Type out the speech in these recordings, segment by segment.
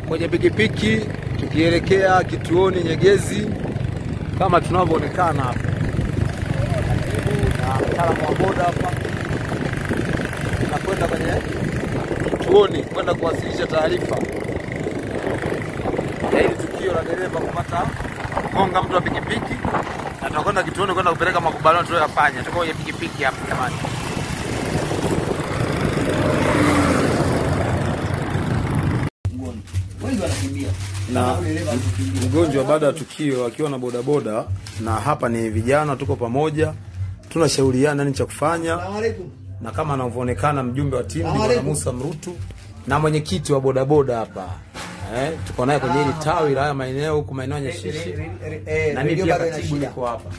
kwenye pikipiki tukielekea kituoni Nyegezi kama tunavyoonekana hapa. Na mtaalamu wa boda hapa tunakwenda kwenye kituoni kwenda kuwasilisha taarifa ya hili tukio la dereva kupata gonga mtu wa pikipiki, na tunakwenda kituoni kwenda kupeleka makubaliano tuliyofanya. Tuko kwenye pikipiki hapa jamani. Na mgonjwa baada ya tukio akiwa na bodaboda, na hapa ni vijana tuko pamoja tunashauriana nini cha kufanya, na kama anavyoonekana mjumbe wa timu Bwana Musa Mrutu na mwenyekiti wa bodaboda hapa tuko naye kwenye hili tawi la haya maeneo huko maeneo ya Nyashishi, na mimi pia katibu niko hapa.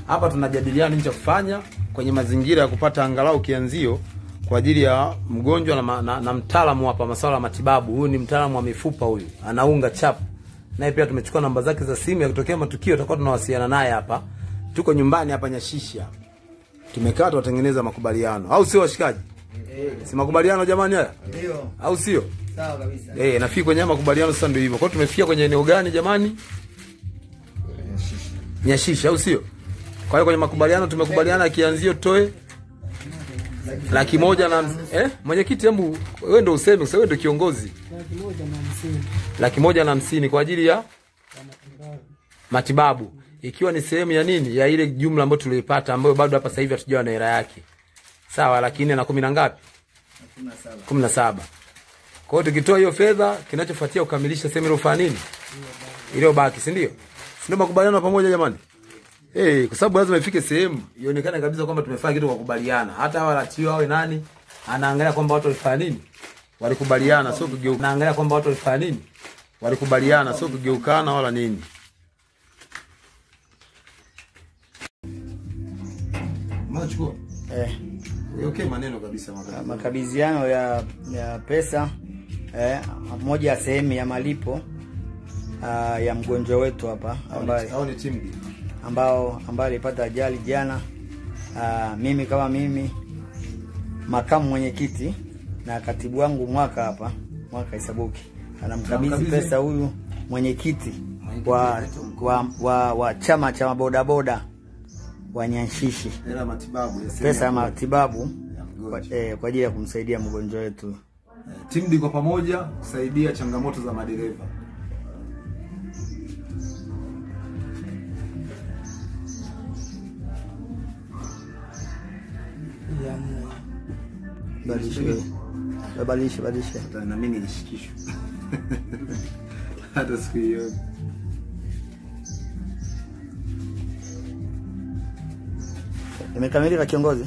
Hapa tunajadiliana nini cha kufanya kwenye mazingira ya kupata angalau kianzio kwa ajili ya mgonjwa na mtaalamu hapa masuala ya matibabu. Huyu ni mtaalamu wa mifupa, huyu anaunga chap. Naye pia tumechukua namba zake za simu, ya kutokea matukio tutakuwa tunawasiliana naye hapa. Tuko nyumbani hapa Nyashishi. Tumekaa tutengeneza makubaliano. Au sio washikaji? Si makubaliano jamani haya? Ndio. Au sio? Sawa kabisa. Nafika kwenye makubaliano sasa ndio hivyo. Kwa hiyo tumefikia kwenye eneo gani jamani? Nyashishi, au sio? Kwa hiyo kwenye makubaliano tumekubaliana kianzio toe 150,000 na mwenyekiti, hebu wewe ndio useme, sasa wewe ndio kiongozi. 150,000 kwa ajili ya matibabu, ikiwa ni sehemu ya nini ya ile jumla ambayo tulipata, ambayo bado hapa sasa hivi hatujawa na hela yake. Sawa, lakini na 10 na ngapi? 17. Kwa hiyo tukitoa hiyo fedha, kinachofuatia ukamilisha sehemu ile ufanye nini? Ile baki, si ndio? Ndio makubaliano pamoja jamani. Kwa sababu lazima ifike sehemu ionekane kabisa kwamba tumefanya kitu kwa kukubaliana. Hata hawa ratio awe nani, anaangalia kwamba watu walifanya nini? Walikubaliana, sio kugeuka. Anaangalia kwamba watu walifanya nini? Walikubaliana, sio kugeukana wala nini. Machukua. Okay, maneno kabisa makabidhiano ya pesa moja ya sehemu ya malipo ya mgonjwa wetu hapa ambaye ni timu ambaye alipata ajali jana. Mimi kama makamu mwenyekiti na katibu wangu Mwaka Isabuki anamkabidhi pesa huyu mwenyekiti wa chama cha bodaboda wa Nyashishi, pesa ya matibabu kwa ajili ya kumsaidia mgonjwa wetu. Timu iko pamoja kusaidia changamoto za madereva. Badilisha. Na mimi nishikishwe. Hata siku hiyo. Imekamilika kiongozi?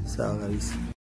Sawa kabisa.